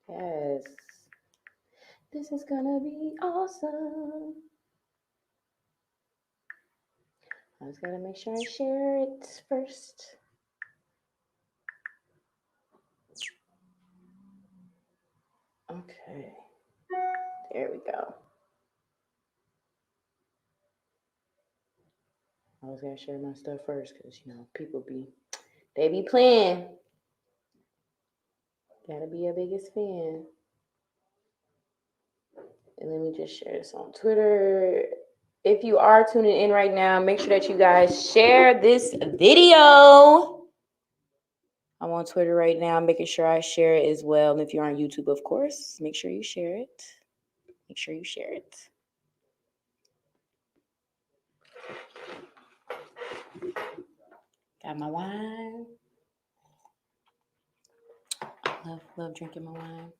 Yes. This is gonna be awesome. I was gonna make sure I share it first. Okay. There we go. I was gonna share my stuff first because people they be playing. Gotta be your biggest fan. And let me just share this on Twitter. If you are tuning in right now, make sure that you guys share this video. I'm on Twitter right now, making sure I share it as well. And if you're on YouTube, of course, make sure you share it. Make sure you share it. Got my wine. Love drinking my wine.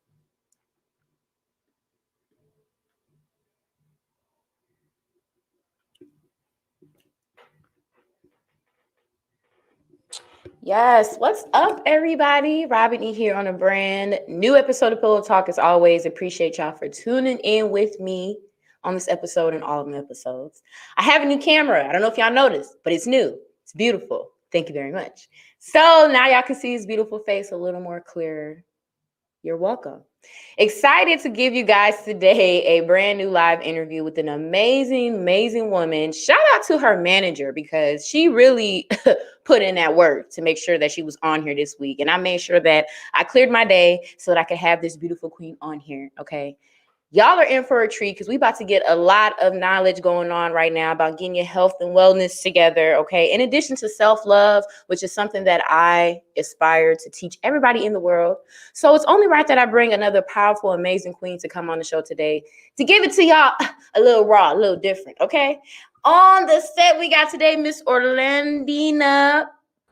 Yes, what's up, everybody? Robin E here on a brand new episode of Pillow Talk. As always, appreciate y'all for tuning in with me on this episode and all of my episodes. I have a new camera. I don't know if y'all noticed, but it's new. It's beautiful. Thank you very much. So now y'all can see his beautiful face a little more clearer. You're welcome. Excited to give you guys today a brand new live interview with an amazing woman. Shout out to her manager because she really put in that work to make sure that she was on here this week. And I made sure that I cleared my day so that I could have this beautiful queen on here. Okay. Y'all are in for a treat because we about to get a lot of knowledge going on right now about getting your health and wellness together, okay? In addition to self-love, which is something that I aspire to teach everybody in the world. So it's only right that I bring another powerful, amazing queen to come on the show today to give it to y'all a little raw, a little different, okay? On the set we got today, Miss Orlandina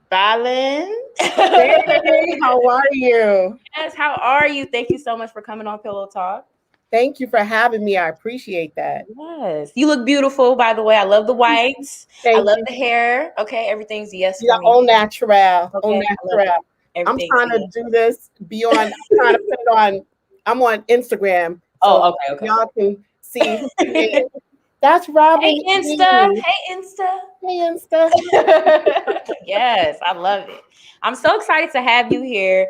Balan. Hey, how are you? Yes, how are you? Thank you so much for coming on Pillow Talk. Thank you for having me. I appreciate that. Yes. You look beautiful, by the way. I love the whites. I Thank love you. the hair. Okay. Everything's yes Yeah, for me. au natural. Au Okay. I love it. natural. I'm Everything's trying to yes. do this. I'm trying to put it on. I'm on Instagram. So Oh, okay. y'all can see who's saying, that's Robin Hey, Insta. E. Hey, Insta. Hey, Insta. Yes, I love it. I'm so excited to have you here.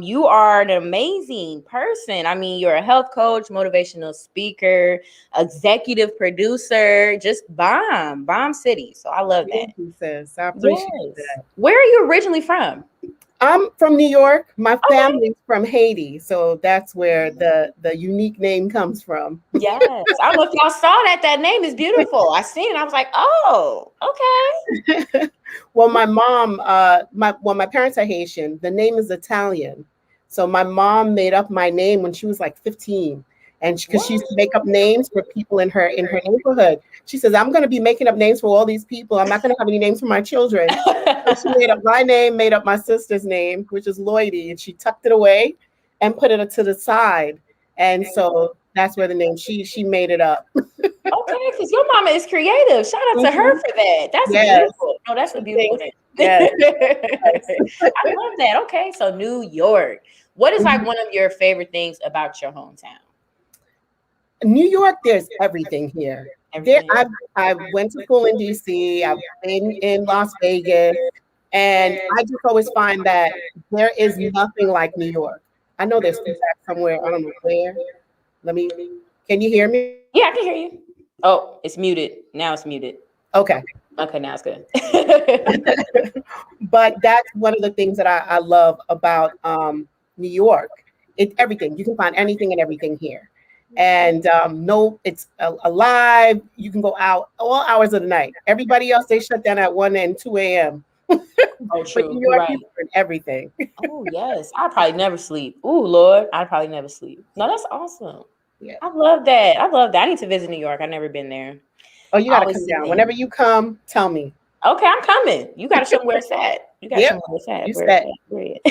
You are an amazing person. I mean, you're a health coach, motivational speaker, executive producer, just bomb city. So I love that. Thank you, sis. I appreciate Yes. that. Where are you originally from? I'm from New York. My Okay. family's from Haiti, so that's where the unique name comes from. Yes. I don't know if y'all saw that. That name is beautiful. I seen it. I was like, oh, okay. Well, my mom, my parents are Haitian. The name is Italian. So my mom made up my name when she was like 15. And because she used to make up names for people in her neighborhood. She says, I'm going to be making up names for all these people. I'm not going to have any names for my children. So she made up my name, made up my sister's name, which is Lloydie, and she tucked it away and put it to the side. And so that's where the name she made it up. Okay, because your mama is creative. Shout out to her for that. That's Yes. beautiful. No, that's a beautiful name. Yes. I love that. Okay, so New York. What is like one of your favorite things about your hometown? New York, there's everything here. There, I went to school in DC. I've been in Las Vegas, and I just always find that there is nothing like New York. I know there's feedback somewhere. I don't know where. Can you hear me? Yeah, I can hear you. Oh, it's muted. Now it's muted. Okay. Okay, now it's good. But that's one of the things that I love about New York. Everything. You can find anything and everything here. And no, it's alive. You can go out all hours of the night. Everybody else, they shut down at 1 and 2 a.m. Oh, true. But New York, Right. you can everything. Oh, yes. I probably never sleep. Oh, Lord. I probably never sleep. No, that's awesome. Yeah. I love that. I love that. I need to visit New York. I've never been there. Oh, you got to come down. Whenever you come, tell me. Okay, I'm coming. You got to show me where it's at. You got to show me where it's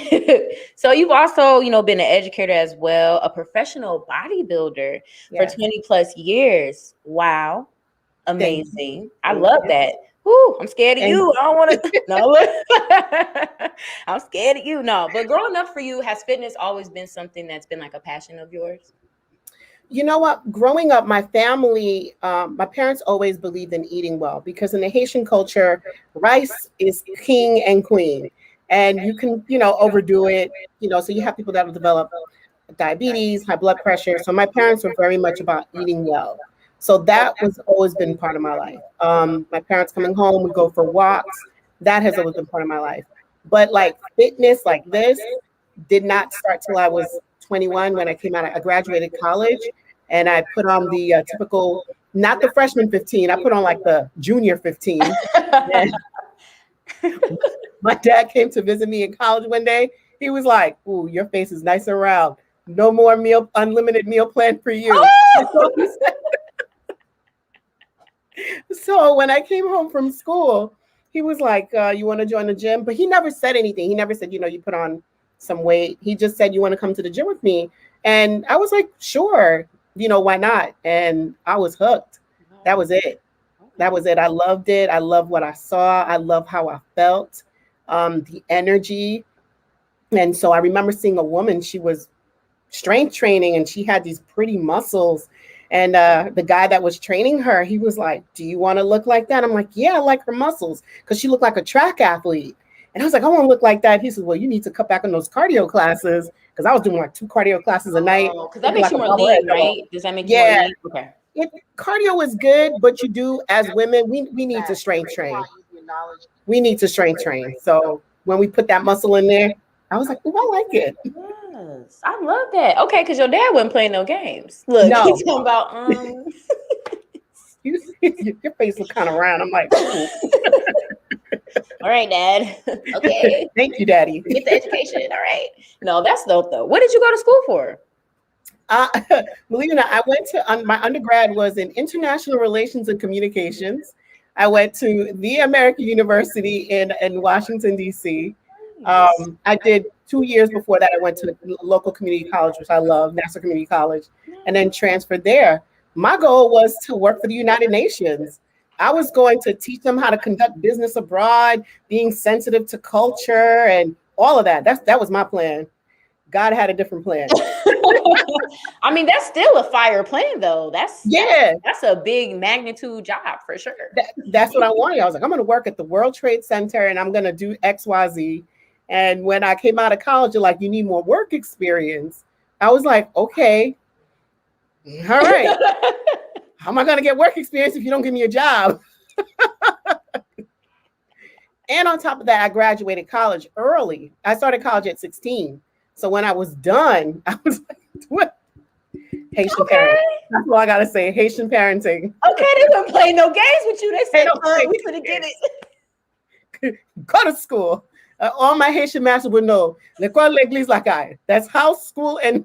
at. So you've also, been an educator as well, a professional bodybuilder for 20 plus years. Wow. Amazing. I love that. Whew, I'm scared of And you. I don't want to. No, I'm scared of you. No, but growing up for you, has fitness always been something that's been like a passion of yours? you know what? Growing up, my family, my parents always believed in eating well because in the Haitian culture, rice is king and queen, and you can, overdo it. So you have people that will develop diabetes, high blood pressure. So my parents were very much about eating well. So that was always been part of my life. My parents coming home, we go for walks. That has always been part of my life. But like fitness, like this, did not start till I was 21 when I came out. I graduated college, and I put on the typical, not the freshman 15. I put on like the junior 15. And my dad came to visit me in college one day. He was like, "Ooh, your face is nice and round. No more unlimited meal plan for you." Oh! So when I came home from school, he was like, "You want to join the gym?" But he never said anything. He never said, you put on some weight. He just said, "You want to come to the gym with me?" And I was like, "Sure, why not?" And I was hooked. That was it. That was it. I loved it. I love what I saw. I love how I felt, the energy. And so I remember seeing a woman, she was strength training and she had these pretty muscles. And the guy that was training her, he was like, "Do you want to look like that?" I'm like, "Yeah, I like her muscles," because she looked like a track athlete. And I was like, "I want to look like that." He says, "Well, you need to cut back on those cardio classes," because I was doing like 2 cardio classes a night. Because that makes you more lean, right? Does that make you more Yeah, lean? Okay. cardio is good, but you do, as women, we need to strength train. We need to strength train. So when we put that muscle in there, I was like, "Oh, I like it." Yes, I love that. Okay, because your dad wasn't playing no games. Look, No. he's talking about Your face look kind of round. I'm like, "Ooh." All right, Dad. Okay. Thank you, Daddy. Get the education. All right. No, that's dope though. What did you go to school for? Believe it or not, I went to my undergrad was in international relations and communications. I went to the American University in Washington, D.C. I did 2 years before that. I went to local community college, which I love, Nassau Community College, and then transferred there. My goal was to work for the United Nations. I was going to teach them how to conduct business abroad, being sensitive to culture and all of that. That was my plan. God had a different plan. I mean, that's still a fire plan, though. That's a big magnitude job for sure. That's what I wanted. I was like, I'm going to work at the World Trade Center and I'm going to do XYZ. And when I came out of college, they're like, "You need more work experience." I was like, "Okay, all right. How am I going to get work experience if you don't give me a job?" And on top of that, I graduated college early. I started college at 16. So when I was done, I was like, "What?" Haitian parenting. That's all I gotta say. Haitian parenting. Okay, they wouldn't play no games with you. They said, "We gonna get it." Go to school. All my Haitian masters would know. L'école, l'église, la caille. That's house, school, and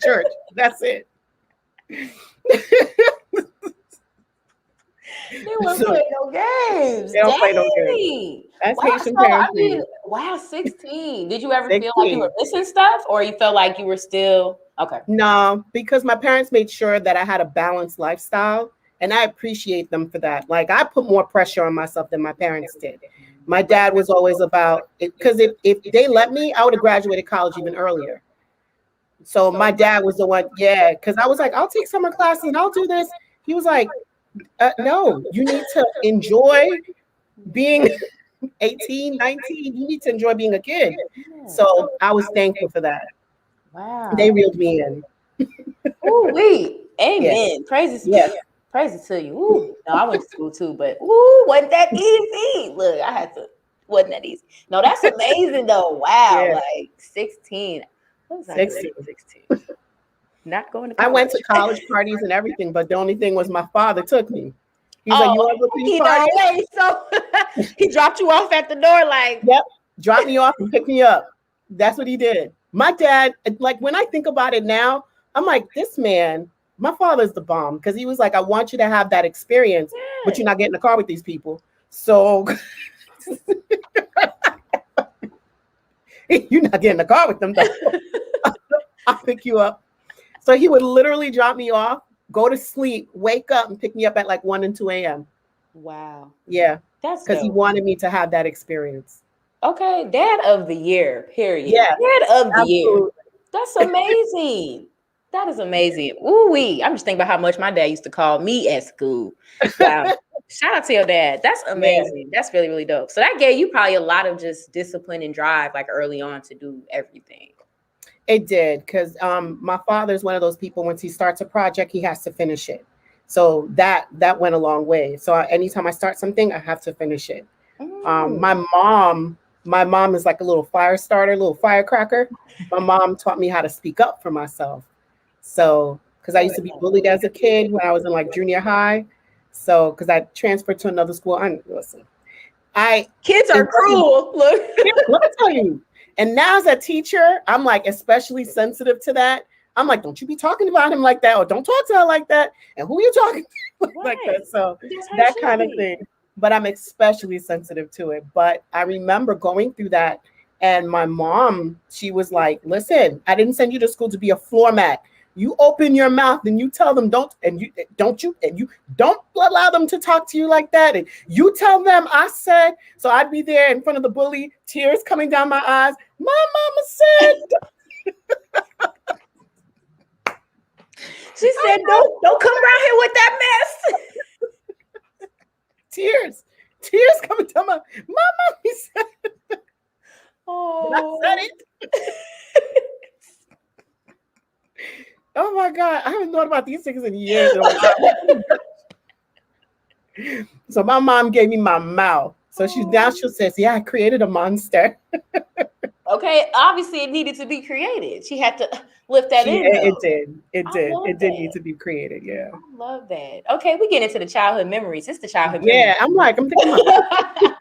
church. That's it. They wouldn't play no games. They don't play no games. That's Haitian parenting. I mean, wow, 16. Did you ever feel like you were missing stuff, or you felt like you were still okay? No, because my parents made sure that I had a balanced lifestyle, and I appreciate them for that. Like I put more pressure on myself than my parents did. My dad was always about it, because if they let me, I would have graduated college even earlier. So my dad was the one, because I was like, "I'll take summer classes and I'll do this." He was like, "No, you need to enjoy being 18, 19. You need to enjoy being a kid." So I was thankful for that. Wow. They reeled me in. Ooh, wait. Amen. Yes. Praises to you. Ooh. No, I went to school too, but wasn't that easy? Look, wasn't that easy. No, that's amazing though. Wow. Yeah. Like 16. What was I 16. 16. Not going to college. I went to college parties and everything, but the only thing was my father took me. He's like, "You want to go to these parties?" So he dropped you off at the door, like, "Yep, drop me off and pick me up." That's what he did. My dad, like when I think about it now, I'm like, this man, my father's the bomb, because he was like, "I want you to have that experience, but you're not getting in the car with these people. So you're not getting in the car with them. I'll pick you up." So he would literally drop me off, go to sleep, wake up, and pick me up at like 1 and 2 a.m. Wow. Yeah, That's because he dope. wanted me to have that experience. Okay, dad of the year, period. Yeah, Dad of the year. absolutely. That's amazing. That is amazing. Ooh wee. I'm just thinking about how much my dad used to call me at school. Wow. Shout out to your dad. That's Yeah, amazing. That's really, really dope. So that gave you probably a lot of just discipline and drive, like early on, to do everything. it did, because my father's one of those people. Once he starts a project, he has to finish it. So that went a long way. So anytime I start something, I have to finish it. Um, Mm. my mom, my mom is like a little fire starter, little firecracker. My mom taught me how to speak up for myself. So, because I Oh, used to be bullied as a kid when I was in like junior high. So, because I transferred to another school, listen, I kids it are wasn't. cruel. Look. Let me tell you. And now as a teacher, I'm like especially sensitive to that. I'm like, don't you be talking about him like that, or don't talk to her like that. And who are you talking to like Right. that? So That's how it that should kind of be. thing. But I'm especially sensitive to it. But I remember going through that, and my mom, she was like, listen, I didn't send you to school to be a floor mat. You open your mouth and you tell them you don't allow them to talk to you like that. And you tell them I said. So I'd be there in front of the bully, tears coming down my eyes. My mama said. She said, don't come around here with that mess. tears coming down my mama said. But I said Oh. it. Oh my God, I haven't thought about these things in years. So my mom gave me my mouth. So she's down. She says, "Yeah, I created a monster." Okay, obviously it needed to be created. She had to lift that in It though. did. I love It did need that. to be created. Yeah. I love that. Okay, we get into the childhood memories. It's the childhood Yeah. I'm thinking about. memories.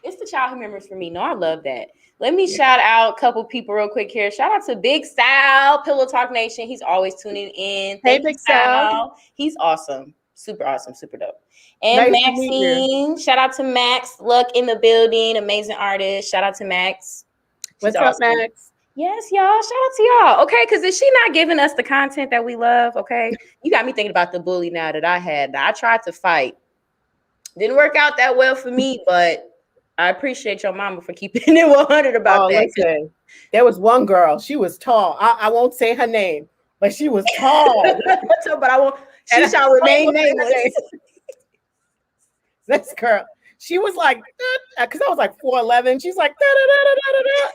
It's the childhood memories for me. No, I love that. Let me shout out a couple people real quick here. Shout out to Big Sal, Pillow Talk Nation. He's always tuning in. Hey, Thank you, Big Sal. Sal. He's awesome, super dope. And Nice to meet you. Maxine, shout out to Max. Luck in the building, amazing artist. Shout out to Max. She's What's up, awesome. Max? Yes, y'all. Shout out to y'all. Okay, because is she not giving us the content that we love? Okay, you got me thinking about the bully now that I had. I tried to fight. Didn't work out that well for me, but I appreciate your mama for keeping it 100 about Oh, that. listen. There was one girl. She was tall. I won't say her name, but she was tall. But I won't. She And shall remain nameless. This girl, she was like, because I was like 4'11". She's like, da, da, da, da, da, da.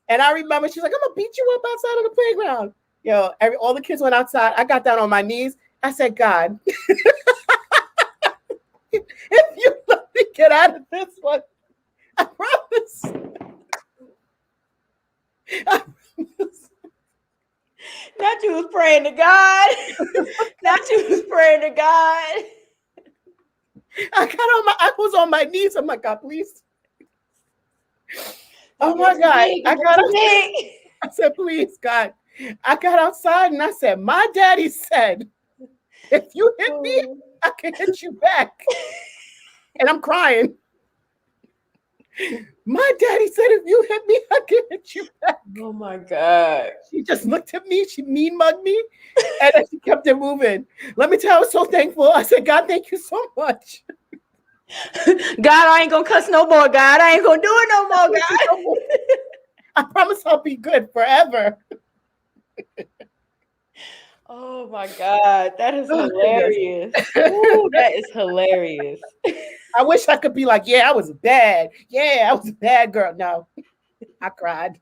And I remember she's like, I'm gonna beat you up outside on the playground. All the kids went outside. I got down on my knees. I said, God, if you let me get out of this one, I promise. Not you was praying to God. Not you was praying to God. I was on my knees. I'm like, God, please. Oh my God. I said, please, God. I got outside and I said, my daddy said, if you hit me, I can hit you back. And I'm crying. My daddy said, if you hit me, I can hit you back. Oh my God. She just looked at me. She mean mugged me. And then she kept it moving. Let me tell you, I was so thankful. I said, God, thank you so much. God, I ain't gonna cuss no more. God, I ain't gonna do it no more. God, I promise I'll be good forever. Oh my God, that is hilarious. Ooh, that is hilarious. I wish I could be like, yeah, I was bad. Yeah, I was a bad girl. No, I cried.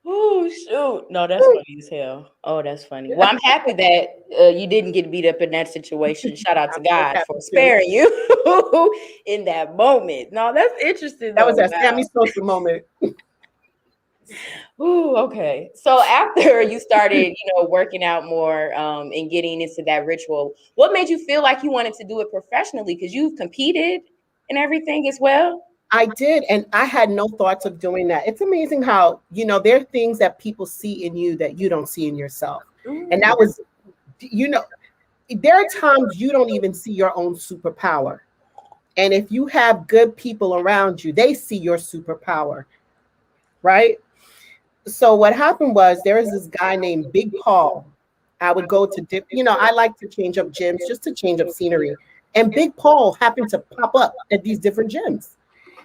Oh shoot! No, that's funny as hell. Oh, that's funny. Well, I'm happy that you didn't get beat up in that situation. Shout out to God for sparing you in that moment. No, that's interesting. That was Though. that Sammy Sosa moment. Ooh, okay. So after you started, working out more and getting into that ritual, what made you feel like you wanted to do it professionally? Because you've competed and everything as well. I did, and I had no thoughts of doing that. It's amazing how, there are things that people see in you that you don't see in yourself. And that was, there are times you don't even see your own superpower. And if you have good people around you, they see your superpower, right? So what happened was there was this guy named Big Paul. I would go to I like to change up gyms just to change up scenery. And Big Paul happened to pop up at these different gyms.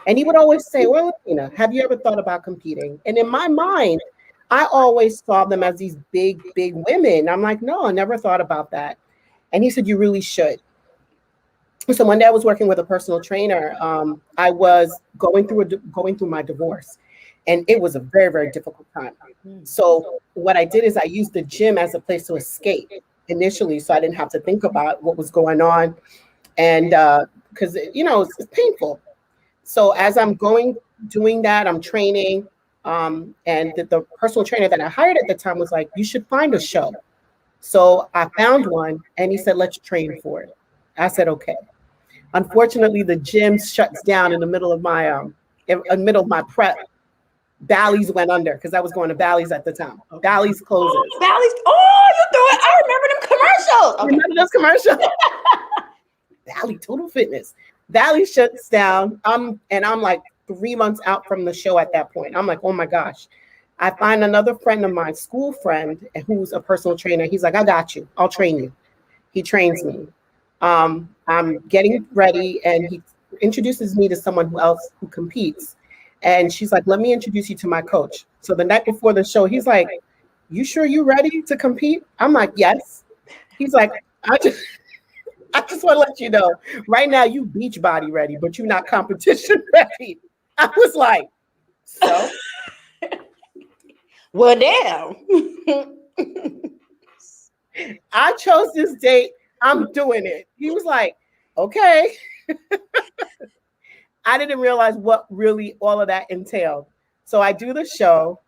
And he would always say, well, have you ever thought about competing? And in my mind, I always saw them as these big, big women. I'm like, no, I never thought about that. And he said, you really should. So one day I was working with a personal trainer. I was going through my divorce, and it was a very, very difficult time. So what I did is I used the gym as a place to escape initially, so I didn't have to think about what was going on, and because it's painful. So as I'm doing that, I'm training, and the personal trainer that I hired at the time was like, you should find a show. So I found one, and he said, let's train for it. I said, okay. Unfortunately, the gym shuts down in the middle of my prep. Bally's went under because I was going to Bally's at the time. Bally's closes. Oh, Bally's. Oh, you threw it. I remember them commercials. Okay. Remember those commercials? Bally Total Fitness. Bally shuts down. And I'm like 3 months out from the show at that point. I'm like, oh my gosh. I find another friend of mine, school friend, who's a personal trainer. He's like, I got you. I'll train you. He trains me. I'm getting ready, and he introduces me to someone else who competes. And she's like, let me introduce you to my coach. So the night before the show, he's like, you sure you ready to compete? I'm like, yes. He's like, I just want to let you know, right now you beach body ready, but you're not competition ready. I was like, so? Well, damn. I chose this date. I'm doing it. He was like, okay. I didn't realize what really all of that entailed. So I do the show,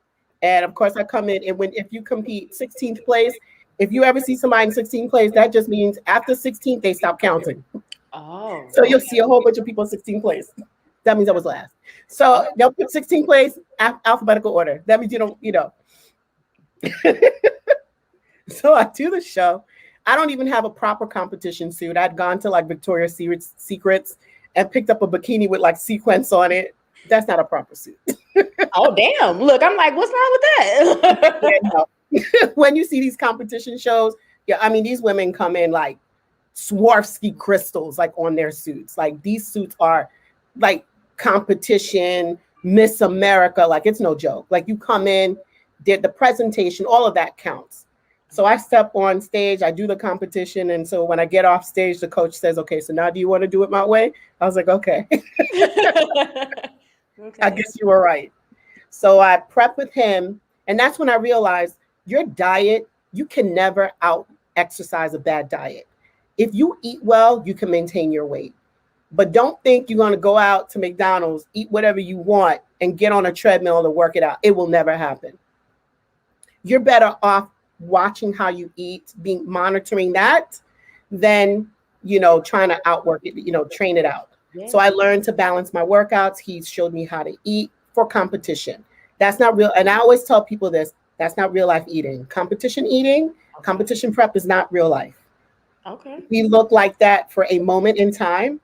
and of course I come in, and if you compete 16th place, if you ever see somebody in 16th place, that just means after 16th, they stop counting. Oh. So you'll see a whole bunch of people in 16th place. That means I was last. So they'll put 16th place, alphabetical order. That means you don't. So I do the show. I don't even have a proper competition suit. I'd gone to like Victoria's Secrets and picked up a bikini with like sequins on it. That's not a proper suit. Oh, damn. Look, I'm like, what's wrong with that? Yeah, no. When you see these competition shows, these women come in like Swarovski crystals, like on their suits. Like these suits are like competition, Miss America. Like it's no joke. Like you come in, did the presentation, all of that counts. So I step on stage, I do the competition. And so when I get off stage, the coach says, okay, so now do you want to do it my way? I was like, okay. Okay. I guess you were right. So I prep with him. And that's when I realized your diet, you can never out exercise a bad diet. If you eat well, you can maintain your weight. But don't think you're going to go out to McDonald's, eat whatever you want, and get on a treadmill to work it out. It will never happen. You're better off watching how you eat, monitoring that, than trying to outwork it, train it out. Yeah. So I learned to balance my workouts. He showed me how to eat for competition. That's not real. And I always tell people this, that's not real life eating. Competition eating, okay. Competition prep is not real life. Okay. We look like that for a moment in time,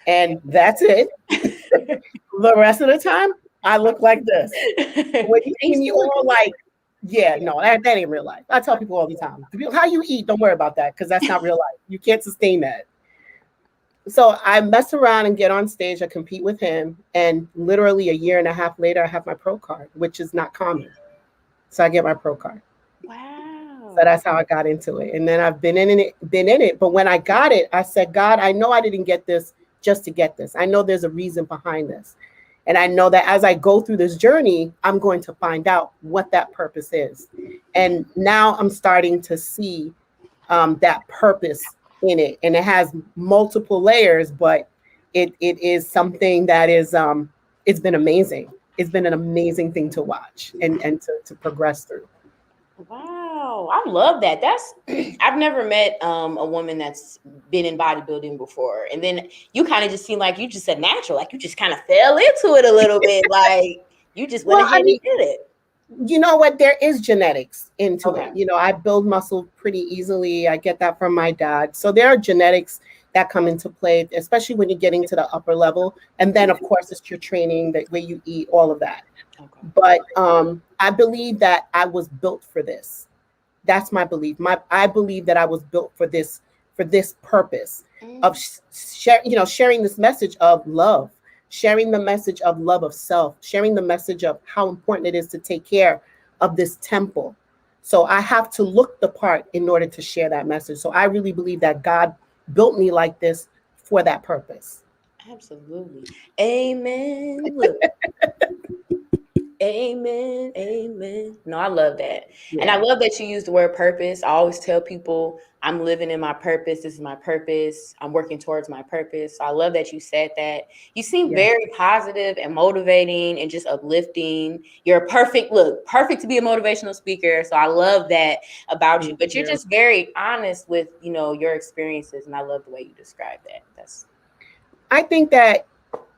and that's it. The rest of the time, I look like this. When you see me all like, yeah, no, that ain't real life. I tell people all the time, how you eat, don't worry about that, because that's not real life. You can't sustain that. So I mess around and get on stage. I compete with him, and literally a year and a half later, I have my pro card, which is not common. So I get my pro card. Wow. So that's how I got into it. And then I've been in it. But when I got it, I said, God, I know I didn't get this just to get this. I know there's a reason behind this. And I know that as I go through this journey, I'm going to find out what that purpose is. And now I'm starting to see that purpose in it. And it has multiple layers, but it is something that is, it's been amazing. It's been an amazing thing to watch and to progress through. Wow, I love that. I've never met a woman that's been in bodybuilding before. And then you kind of just seem like you just a natural, like you just kind of fell into it a little bit. Like you just went ahead and did it. You know what? There is genetics into it. I build muscle pretty easily. I get that from my dad. So there are genetics that come into play, especially when you're getting to the upper level. And then, of course, it's your training, the way you eat, all of that. Okay. But I believe that I was built for this. That's my belief. I believe that I was built for this purpose of sharing this message of love, sharing the message of love of self, sharing the message of how important it is to take care of this temple. So I have to look the part in order to share that message. So I really believe that God built me like this for that purpose. Absolutely. Amen. Look. Amen. Amen. No, I love that. And I Yeah. love that you use the word purpose. I always tell people I'm living in my purpose. This is my purpose. I'm working towards my purpose. So I love that you said that. You seem Yeah. very positive and motivating and just uplifting. You're a perfect to be a motivational speaker. So I love that about you. Thank But you're you. just very honest with, your experiences. And I love the way you describe that. That's I think that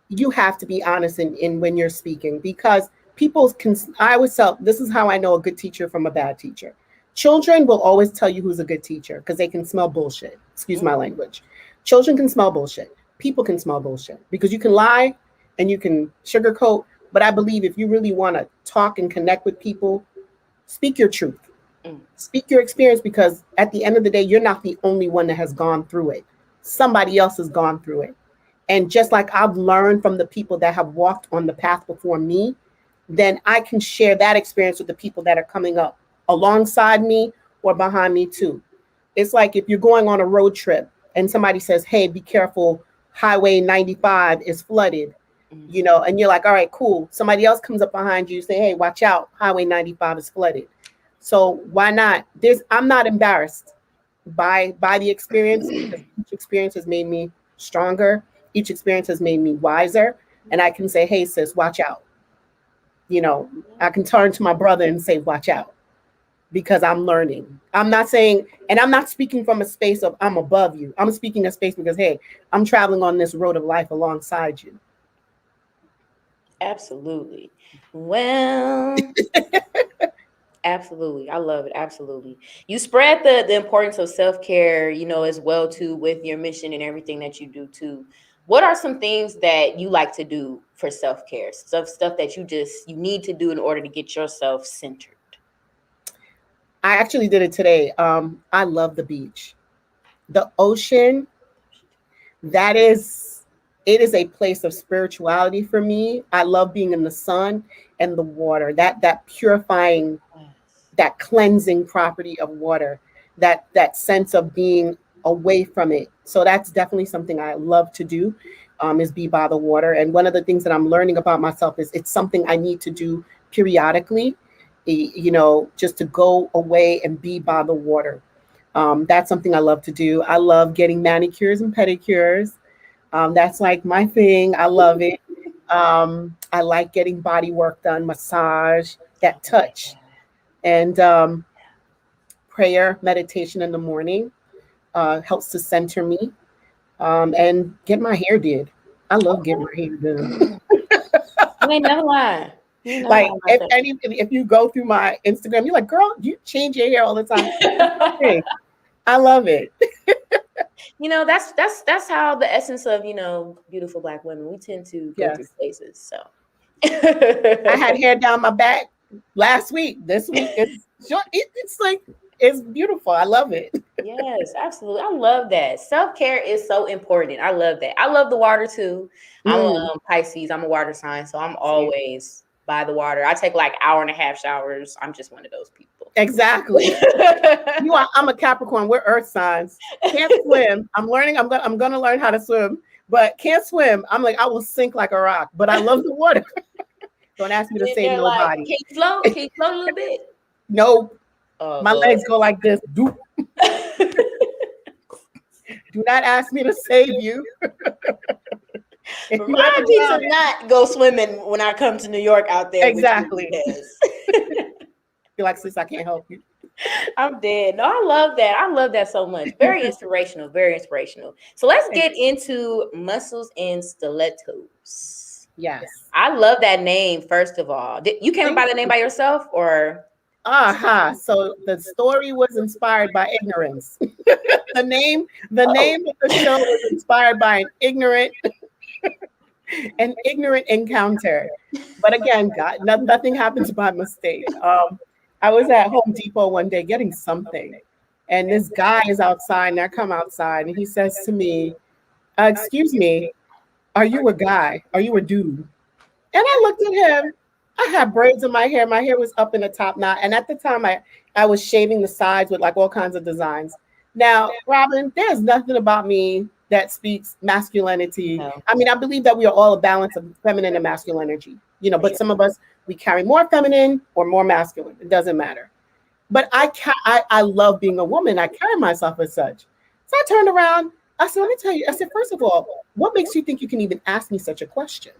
you have to be honest in when you're speaking, because people can. I always tell, this is how I know a good teacher from a bad teacher. Children will always tell you who's a good teacher because they can smell bullshit. Excuse my language. Children can smell bullshit. People can smell bullshit because you can lie and you can sugarcoat. But I believe if you really want to talk and connect with people, speak your truth. mm, Speak your experience, because at the end of the day, you're not the only one that has gone through it. Somebody else has gone through it. And just like I've learned from the people that have walked on the path before me, then I can share that experience with the people that are coming up alongside me or behind me too. It's like if you're going on a road trip and somebody says, "Hey, be careful, Highway 95 is flooded." mhm. And you're like, "All right, cool." Somebody else comes up behind you, say, "Hey, watch out, Highway 95 is flooded." So why not? I'm not embarrassed by the experience, because each experience has made me stronger. Each experience has made me wiser, and I can say, "Hey, sis, watch out." You know, I can turn to my brother and say, "Watch out," because I'm learning. I'm not saying, and I'm not speaking from a space of I'm above you. I'm speaking a space because, hey, I'm traveling on this road of life alongside you. Absolutely. Well, absolutely. I love it. Absolutely. You spread the importance of self-care, as well too, with your mission and everything that you do too. What are some things that you like to do for self-care? Stuff that you need to do in order to get yourself centered. I actually did it today. I love the beach, the ocean. That is, it is a place of spirituality for me. I love being in the sun and the water. That purifying, Yes. that cleansing property of water, that sense of being away from it. So that's definitely something I love to do, is be by the water. And one of the things that I'm learning about myself is it's something I need to do periodically, just to go away and be by the water. That's something I love to do. I love getting manicures and pedicures. That's like my thing. I love it. I like getting body work done, massage, that touch, and prayer, meditation in the morning helps to center me, and get my hair did. I love getting my hair done. You ain't never lying. You ain't never Like lying about if you go through my Instagram, you're like, "Girl, you change your hair all the time." that. Hey, I love it. That's how the essence of, beautiful Black women, we tend to go through Yes. phases. So I had hair down my back last week. This week it's short. It's like it's beautiful. I love it. yes, absolutely. I love that. Self-care is so important. I love that. I love the water too. I'm a Mm, Pisces. I'm a water sign, so I'm same. always by the water. I take like hour and a half showers. I'm just one of those people. Exactly. I'm a Capricorn. We're earth signs. Can't swim. I'm learning. I'm gonna learn how to swim, but can't swim. I'm like, I will sink like a rock. But I love the water. Don't ask me to And save they're like, nobody. can you float? Can you float a little bit? Nope. Oh My Lord. legs go like this. Do not ask me to save you. If you ever Remind me to drown, not go swimming when I come to New York out there with you exactly. because You're like, sis, I can't help you. I'm dead. No, I love that. I love that so much. Very inspirational. Very inspirational. So let's Thank get into Muscles and Stilettoos. Yes. I love that name, first of all. You came up Thank by the name you. by yourself or? Aha. So the story was inspired by ignorance. The name of the show was inspired by an ignorant encounter. But again, God, nothing happens by mistake. I was at Home Depot one day getting something, and this guy is outside, and I come outside, and he says to me, "Excuse me, are you a guy? Are you a dude?" And I looked at him. I had braids in my hair. My hair was up in the top knot. And at the time, I was shaving the sides with like all kinds of designs. Now, Robin, there's nothing about me that speaks masculinity. No. I mean, I believe that we are all a balance of feminine and masculine energy, but some of us, we carry more feminine or more masculine. It doesn't matter. But I love being a woman. I carry myself as such. So I turned around. I said, let me tell you. I said, first of all, what makes you think you can even ask me such a question?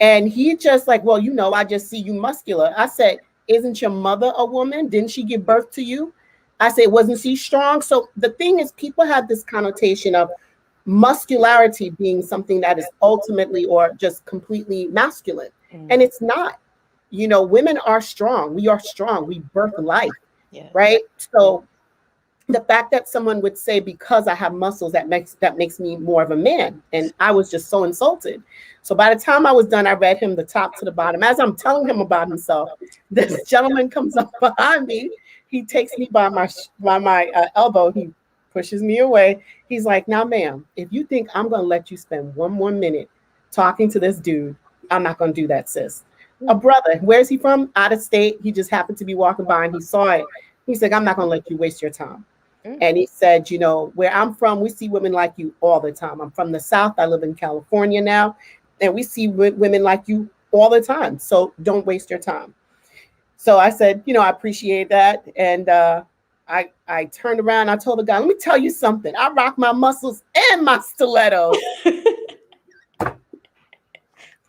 And he just like, well, I just see you muscular. I said, isn't your mother a woman? Didn't she give birth to you? I said, wasn't she strong? So the thing is, people have this connotation of muscularity being something that is ultimately or just completely masculine. And it's not. Women are strong. We are strong. We birth life, right? So the fact that someone would say because I have muscles that makes me more of a man, and I was just so insulted. So by the time I was done, I read him the top to the bottom. As I'm telling him about himself, this gentleman comes up behind me. He takes me by my elbow. He pushes me away. He's like, "Now, ma'am, if you think I'm going to let you spend one more minute talking to this dude, I'm not going to do that, sis." A brother, where's he from? Out of state. He just happened to be walking by and he saw it. He's like, "I'm not going to let you waste your time." And he said, where I'm from, we see women like you all the time. I'm from the South. I live in California now. And we see women like you all the time. So don't waste your time. So I said, I appreciate that. And I turned around. I told the guy, let me tell you something. I rock my muscles and my stilettos.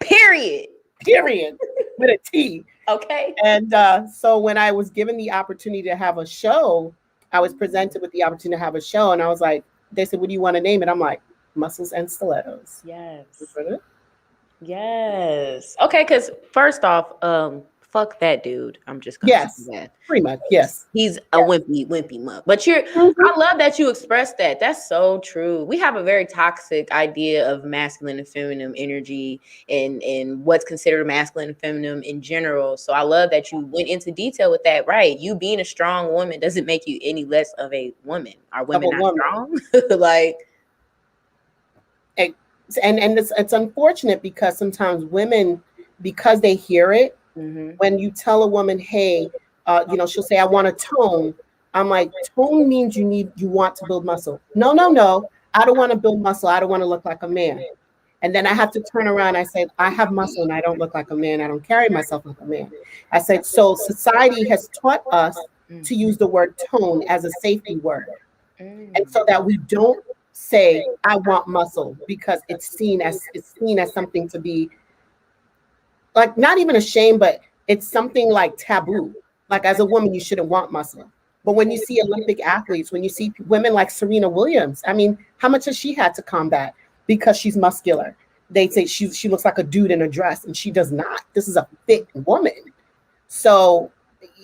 Period. With a T. Okay. And so when I was given the opportunity to have a show, I was presented with the opportunity to have a show. And I was like, they said, what do you want to name it? I'm like, Muscles and Stilettooss. Yes. Yes. Okay, because first off, fuck that dude. I'm just gonna say that. Pretty much. Yes. He's a wimpy mug. But I love that you expressed that. That's so true. We have a very toxic idea of masculine and feminine energy and what's considered masculine and feminine in general. So I love that you went into detail with that. Right. You being a strong woman doesn't make you any less of a woman. Are women not strong? Like, and it's unfortunate because sometimes women, because they hear it, when you tell a woman, hey, she'll say, I want a tone. I'm like, tone means you want to build muscle. No. I don't want to build muscle. I don't want to look like a man. And then I have to turn around. I say, I have muscle and I don't look like a man. I don't carry myself like a man. I said, so society has taught us to use the word tone as a safety word. And so that we don't say I want muscle because it's seen as something to be like not even ashamed, but it's something like taboo. Like as a woman, you shouldn't want muscle. But when you see Olympic athletes, when you see women like Serena Williams, I mean, how much has she had to combat because she's muscular? They say she looks like a dude in a dress, and she does not. This is a fit woman. So,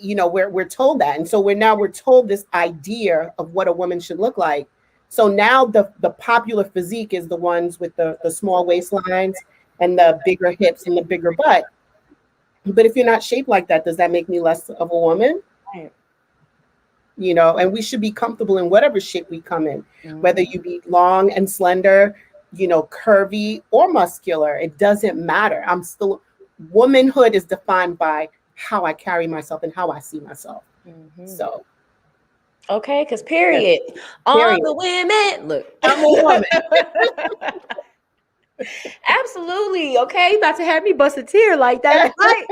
we're told that, and so we're told this idea of what a woman should look like. So now the popular physique is the ones with the small waistlines and the bigger hips and the bigger butt. But if you're not shaped like that, does that make me less of a woman? Right. And we should be comfortable in whatever shape we come in, whether you be long and slender, curvy or muscular. It doesn't matter. Womanhood is defined by how I carry myself and how I see myself. So. Okay, because period. All the women, look, I'm a woman. Absolutely. Okay, you about to have me bust a tear like that, right?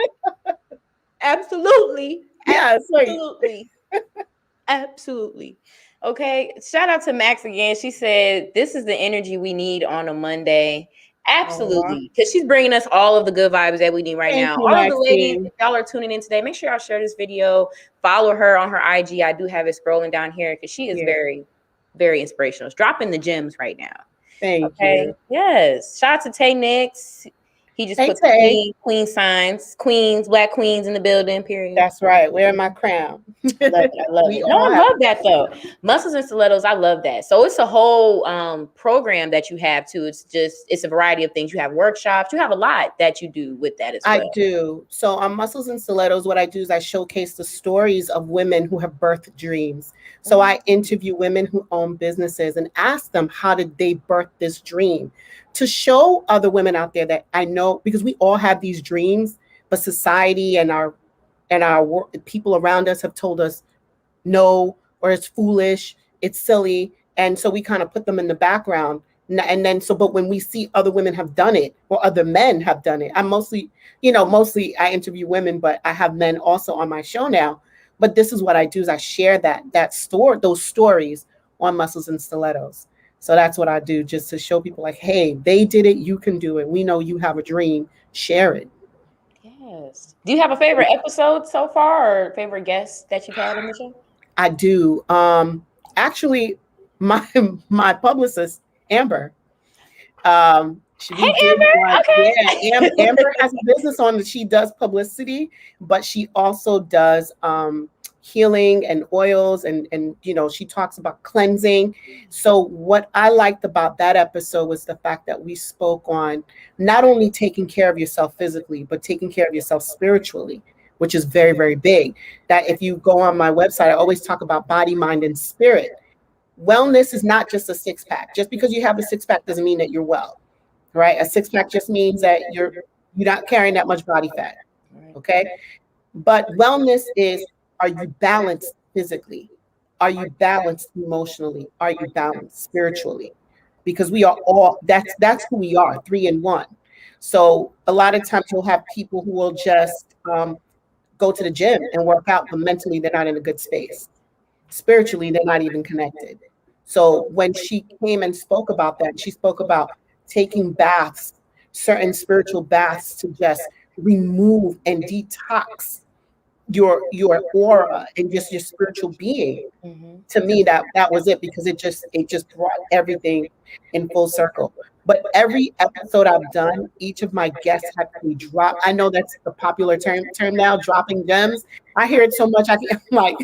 Absolutely. Yeah, absolutely. Absolutely. Okay. Shout out to Max again. She said, this is the energy we need on a Monday. Absolutely. Because she's bringing us all of the good vibes that we need right now. You, all of the ladies, if y'all are tuning in today, make sure y'all share this video. Follow her on her IG. I do have it scrolling down here because she is very, very inspirational. It's dropping the gems right now. Thank you. Yes. Shout out to Tay Nix. He just Hey, put the Tay. queen signs, queens, black queens in the building, period. That's right. Wearing my crown. I love it. I love We it. No, all I have. love that though. Muscles and Stilettoos, I love that. So it's a whole program that you have too. It's a variety of things. You have workshops. You have a lot that you do with that as I well. do. So on Muscles and Stilettoos, what I do is I showcase the stories of women who have birthed dreams. So I interview women who own businesses and ask them, how did they birth this dream? To show other women out there that I know, because we all have these dreams, but society and our people around us have told us no, or it's foolish, it's silly. And so we kind of put them in the background. And then, so, but when we see other women have done it or other men have done it, I'm mostly I interview women, but I have men also on my show now. But this is what I do is I share those stories on Muscles and Stilettoos. So that's what I do, just to show people like, hey, they did it, you can do it. We know you have a dream, share it. Yes. Do you have a favorite episode so far, or favorite guest that you've had on the show? I do. Actually, my my publicist, Amber, Hey, we did Amber. one. Okay. Yeah, Amber has a business on that. She does publicity, but she also does healing and oils, and she talks about cleansing. So what I liked about that episode was the fact that we spoke on not only taking care of yourself physically, but taking care of yourself spiritually, which is very, very big. That if you go on my website, I always talk about body, mind, and spirit. Wellness is not just a six pack. Just because you have a six pack doesn't mean that you're well, right? A six pack just means that you're not carrying that much body fat. Okay. But wellness is, are you balanced physically? Are you balanced emotionally? Are you balanced spiritually? Because we are all, that's who we are, three in one. So a lot of times you'll have people who will just go to the gym and work out, but mentally they're not in a good space. Spiritually, they're not even connected. So when she came and spoke about that, she spoke about taking baths, certain spiritual baths, to just remove and detox your aura and just your spiritual being. To me, that was it, because it just brought everything in full circle. But every episode I've done, each of my guests have to drop. I know that's the popular term now, dropping gems. I hear it so much, I'm like,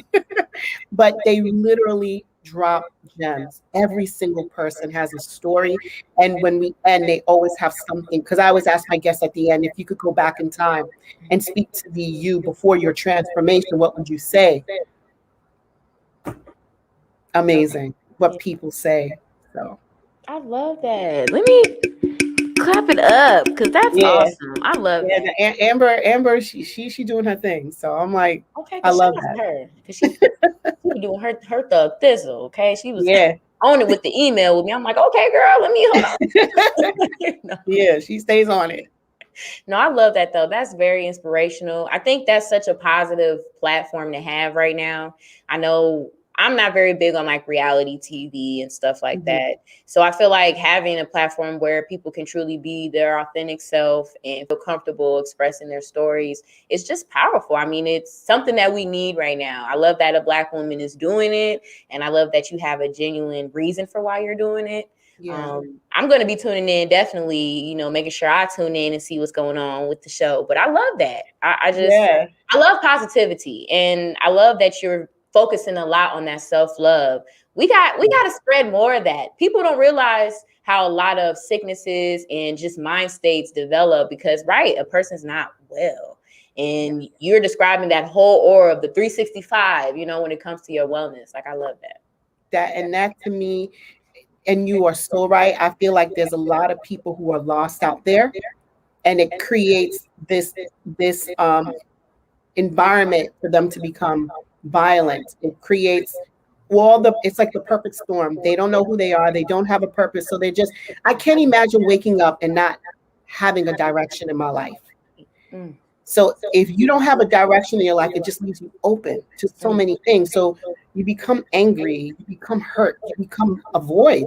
but they literally drop gems. Every single person has a story. And when we end, they always have something. Because I always ask my guests at the end, if you could go back in time and speak to the you before your transformation, what would you say? Amazing what people say. So I love that. Let me clap it up, because that's yeah, awesome. I love yeah. that. Amber, she doing her thing. So I'm like, Okay, I because shout love out that. to her. Because she be doing her thug thistle, okay? She was Yeah. on it with the email with me. I'm like, okay, girl, let me hold on. No. Yeah, she stays on it. No, I love that though. That's very inspirational. I think that's such a positive platform to have right now. I know I'm not very big on like reality TV and stuff like that. So I feel like having a platform where people can truly be their authentic self and feel comfortable expressing their stories is just powerful. I mean, it's something that we need right now. I love that a Black woman is doing it, and I love that you have a genuine reason for why you're doing it. Yeah. I'm going to be tuning in, definitely, making sure I tune in and see what's going on with the show. But I love that. Yeah. I love positivity, and I love that you're focusing a lot on that self-love. We got to spread more of that. People don't realize how a lot of sicknesses and just mind states develop because, right, a person's not well. And you're describing that whole aura of the 365, when it comes to your wellness. Like, I love that. That to me, and you are so right. I feel like there's a lot of people who are lost out there, and it creates this environment for them to become violent. It creates it's like the perfect storm. They don't know who they are. They don't have a purpose. So I can't imagine waking up and not having a direction in my life. So if you don't have a direction in your life, it just leaves you open to so many things. So you become angry, you become hurt, you become a void.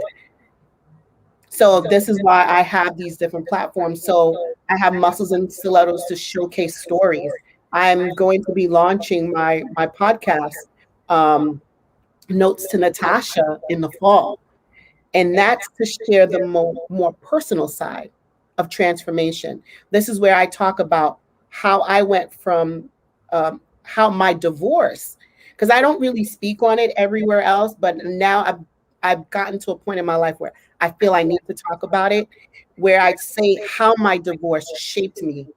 So this is why I have these different platforms. So I have Muscles and Stilettoos to showcase stories. I'm going to be launching my podcast, Notes to Natasha, in the fall. And that's to share the more personal side. of transformation. This is where I talk about how I went from how my divorce, because I don't really speak on it everywhere else, but now I've gotten to a point in my life where I feel I need to talk about it, where I say how my divorce shaped me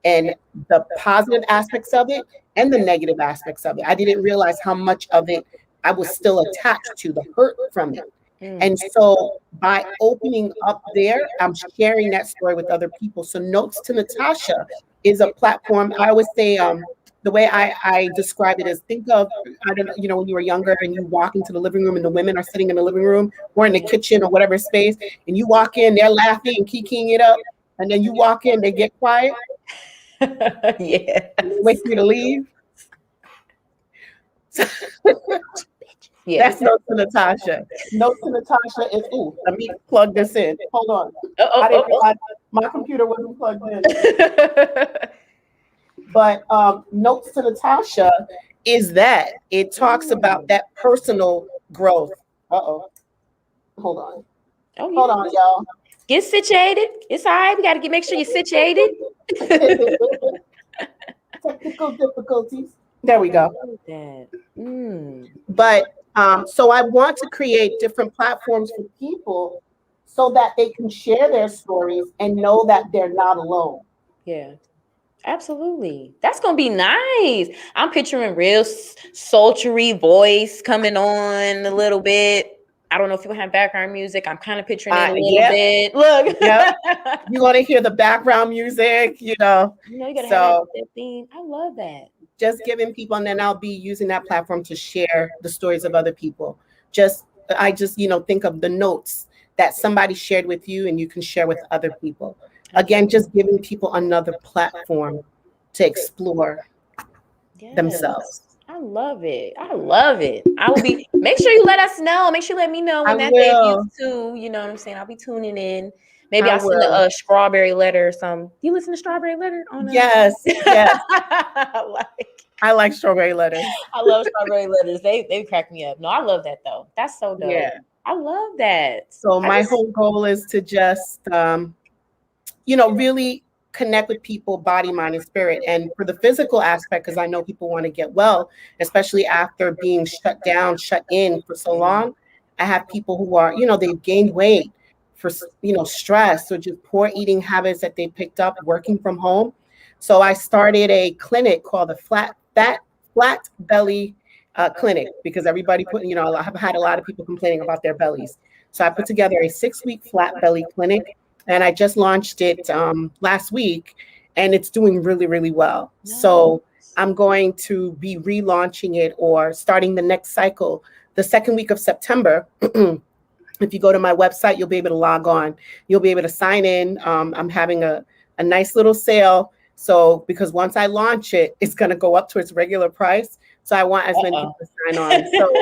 and the positive aspects of it and the negative aspects of it. I didn't realize how much of it I was still attached to, the hurt from it. And so by opening up there, I'm sharing that story with other people. So Notes to Natasha is a platform. I always say, the way I describe it is, think of, I don't know, when you were younger and you walk into the living room and the women are sitting in the living room or in the kitchen or whatever space, and you walk in, they're laughing and kikiing it up. And then you walk in, they get quiet. Yeah. Wait for you to leave. Yeah. That's Notes to Natasha. Notes to Natasha is, let me plug this in. Hold on. I didn't realize my computer wasn't plugged in. But Notes to Natasha is that. It talks about that personal growth. Hold on. Hold on, y'all. Get situated. It's all right. We got to make sure you're situated. Technical difficulties. There we go. But so I want to create different platforms for people so that they can share their stories and know that they're not alone. Yeah, absolutely. That's going to be nice. I'm picturing real sultry voice coming on a little bit. I don't know if you have background music. I'm kind of picturing it a little bit. Look. Yep. You want to hear the background music, you got to have that theme. I love that. Just giving people, and then I'll be using that platform to share the stories of other people. I just think of the notes that somebody shared with you and you can share with other people. Again, just giving people another platform to explore themselves. I love it. I love it. I will be, make sure you let us know. Make sure you let me know when that debuts too. You know what I'm saying? I'll be tuning in. Maybe I'll send a Strawberry Letter or something. Do you listen to Strawberry Letter? Yes. I like Strawberry Letters. I love Strawberry Letters. They crack me up. No, I love that though. That's so dope. Yeah. I love that. So my whole goal is to just, really connect with people, body, mind, and spirit. And for the physical aspect, because I know people want to get well, especially after being shut in for so long. I have people who are, they've gained weight for, stress or just poor eating habits that they picked up working from home. So I started a clinic called the Flat Belly Clinic, because everybody I've had a lot of people complaining about their bellies. So I put together a 6-week flat belly clinic, and I just launched it last week, and it's doing really, really well. Nice. So I'm going to be relaunching it or starting the next cycle the second week of September. If you go to my website, you'll be able to log on. You'll be able to sign in. I'm having a nice little sale. So because once I launch it, it's going to go up to its regular price. So I want as many people to sign on. So,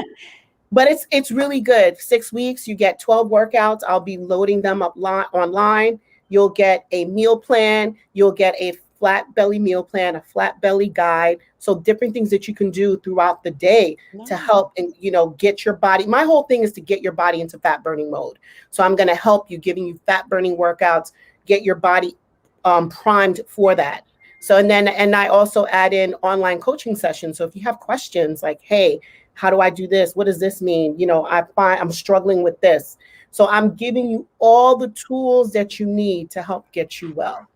but it's really good. 6 weeks, you get 12 workouts. I'll be loading them up online. You'll get a meal plan. You'll get a flat belly meal plan, a flat belly guide. So different things that you can do throughout the day to help and, get your body. My whole thing is to get your body into fat burning mode. So I'm going to help you, giving you fat burning workouts, get your body primed for that. So, and I also add in online coaching sessions. So if you have questions like, hey, how do I do this? What does this mean? I find I'm struggling with this. So I'm giving you all the tools that you need to help get you well.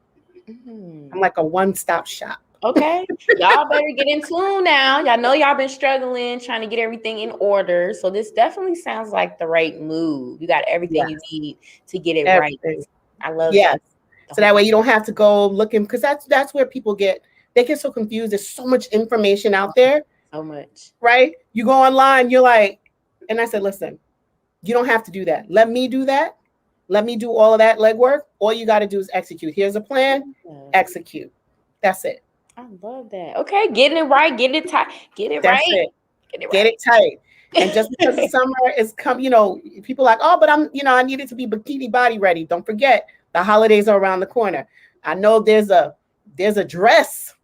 I'm like a one-stop shop. Okay. Y'all better get in tune now. Y'all know y'all been struggling, trying to get everything in order. So this definitely sounds like the right move. You got everything you need to get it right. I love that. So that way you don't have to go looking, because that's where people get so confused. There's so much information out there. So much. Right? You go online, you're like, and I said, listen, you don't have to do that. Let me do that. Let me do all of that legwork. All you got to do is execute. Here's a plan. Execute. That's it. I love that. Okay, getting it right, get it tight, get it That's right. It. Get it tight. And just because the summer is people are like, oh, but I need it to be bikini body ready. Don't forget, the holidays are around the corner. I know there's a dress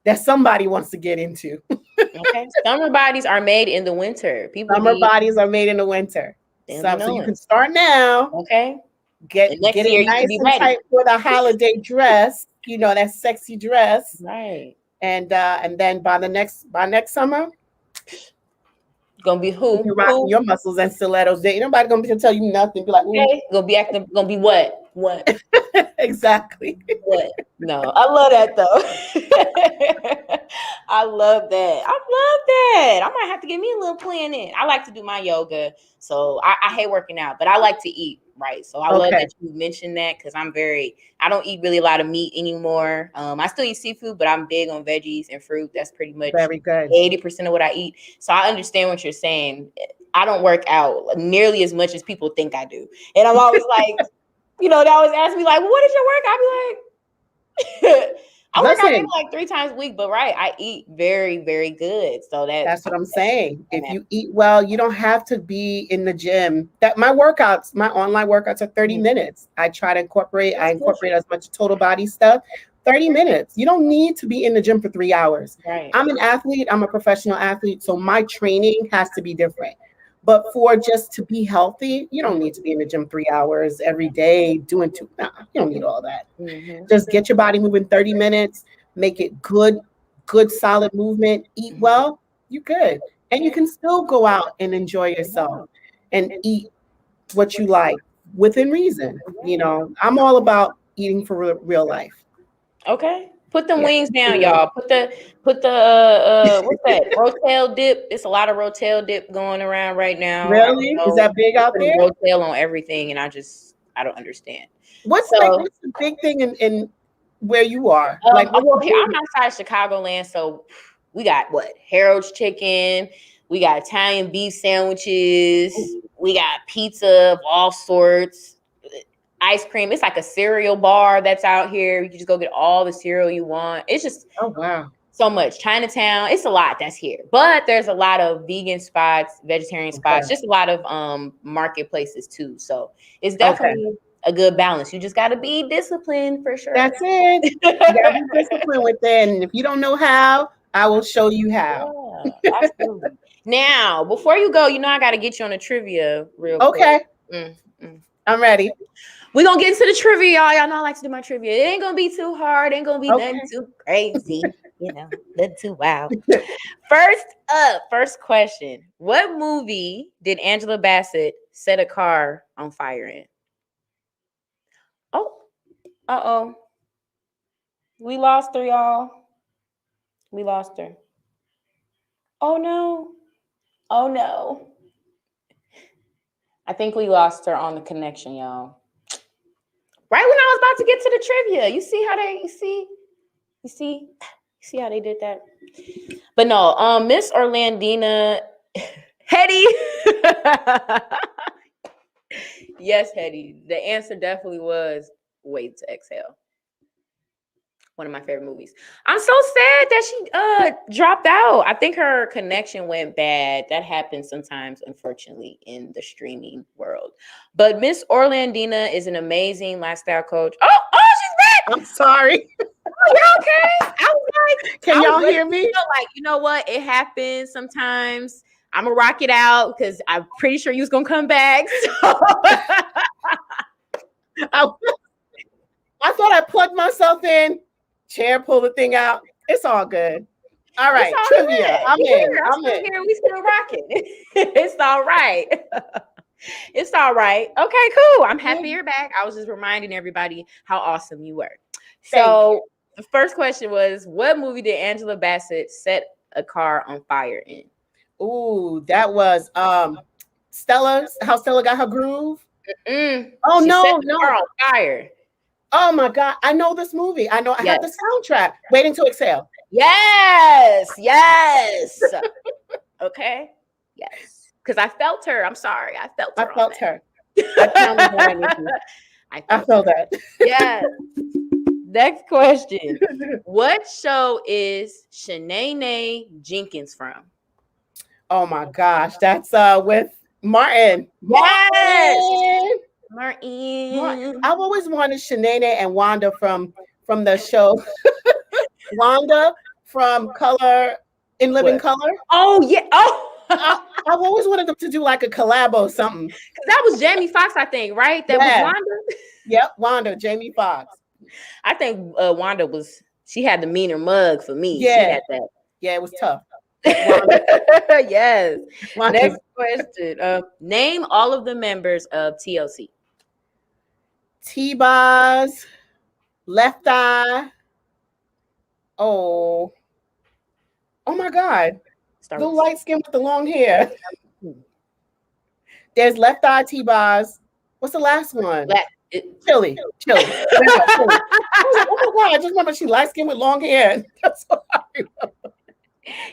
that somebody wants to get into. Okay. Summer bodies are made in the winter. Summer bodies are made in the winter. So you can start now. Okay. And Get next it year you could nice be and ready. tight for the holiday dress, that sexy dress. Right. And then by next summer, Gonna be you'll be rocking your muscles and stilettos. Ain't nobody gonna be able to tell you nothing. Be like, ooh. Okay. Gonna be what? What? Exactly. What? No, I love that though. I love that. I love that. I might have to get me a little plan in. I like to do my yoga, so I hate working out, but I like to eat, right? So I love that you mentioned that because I don't eat really a lot of meat anymore. I still eat seafood, but I'm big on veggies and fruit. That's pretty much Very good. 80% of what I eat. So I understand what you're saying. I don't work out nearly as much as people think I do, and I'm always like. They always ask me like, "What is your work?" I be like, "I work out maybe like 3 times a week." But I eat very, very good. So that's what I'm saying. If you eat well, you don't have to be in the gym. That my online workouts are 30 minutes. I try to incorporate as much total body stuff. 30 minutes. You don't need to be in the gym for 3 hours. Right. I'm an athlete. I'm a professional athlete. So my training has to be different. But for just to be healthy, you don't need to be in the gym 3 hours every day doing you don't need all that. Just get your body moving 30 minutes, make it good, solid movement, eat well, you good. And you can still go out and enjoy yourself and eat what you like within reason. I'm all about eating for real life. Okay. Put them wings down, y'all. Put the what's that? Rotel dip. It's a lot of Rotel dip going around right now. Really? Is that big out there? Rotel on everything, and I don't understand. What's the big thing in where you are? Here I'm outside Chicagoland, so we got Harold's chicken, we got Italian beef sandwiches, we got pizza of all sorts. Ice cream. It's like a cereal bar that's out here. You can just go get all the cereal you want. It's just so much. Chinatown. It's a lot that's here. But there's a lot of vegan spots, vegetarian spots, just a lot of marketplaces too. So it's definitely a good balance. You just got to be disciplined for sure. That's it. You got to be disciplined with it. And if you don't know how, I will show you how. Yeah, absolutely. Now, before you go, I got to get you on a trivia real quick. Okay. I'm ready. We're going to get into the trivia, y'all. Y'all know I like to do my trivia. It ain't going to be too hard. It ain't going to be nothing too crazy. Nothing too wild. First question. What movie did Angela Bassett set a car on fire in? Oh, uh-oh. We lost her, y'all. We lost her. Oh, no. Oh, no. I think we lost her on the connection, y'all. Right when I was about to get to the trivia. You see how they did that? But no, Miss Orlandina Hetty. Yes, Hetty. The answer definitely was Wait to Exhale. One of my favorite movies. I'm so sad that she dropped out. I think her connection went bad. That happens sometimes, unfortunately, in the streaming world. But Miss Orlandina is an amazing lifestyle coach. Oh, she's back. I'm sorry. Oh, you okay? I was like, can y'all hear me? You know what? It happens sometimes. I'm gonna rock it out because I'm pretty sure you was gonna come back. So. I thought I plugged myself in. Chair, pull the thing out. It's all good. All right, trivia. Good. I'm in. We still rocking. It's all right. It's all right. Okay, cool. I'm happy you're back. I was just reminding everybody how awesome you were. So the first question was, what movie did Angela Bassett set a car on fire in? Ooh, that was Stella. How Stella Got Her Groove. Oh, she set the car on fire. Oh my God, I know this movie. I know. I have the soundtrack. Waiting to Exhale. Yes. Okay. Yes. Because I felt her. I'm sorry. I felt her. I felt that. Yes. Next question. What show is Shanaenae Jenkins from? Oh my gosh, that's with Martin. Yes. Martin. I've always wanted Shanaenae and Wanda from the show. Wanda from Color in Living Color. Oh yeah. Oh. I've always wanted them to do like a collab or something. Because that was Jamie Foxx, I think, right? That was Wanda. Yep, Wanda, Jamie Foxx. I think Wanda she had the meaner mug for me. Yeah. She had that. Yeah, it was tough. Yes. Wanda. Next question. Name all of the members of TLC. T-Boz, Left Eye. Oh my God. The light skin with the long hair. There's Left Eye, T-Boz. What's the last one? Chili. Chili. Oh my God, I just remember she light skin with long hair. That's what I remember.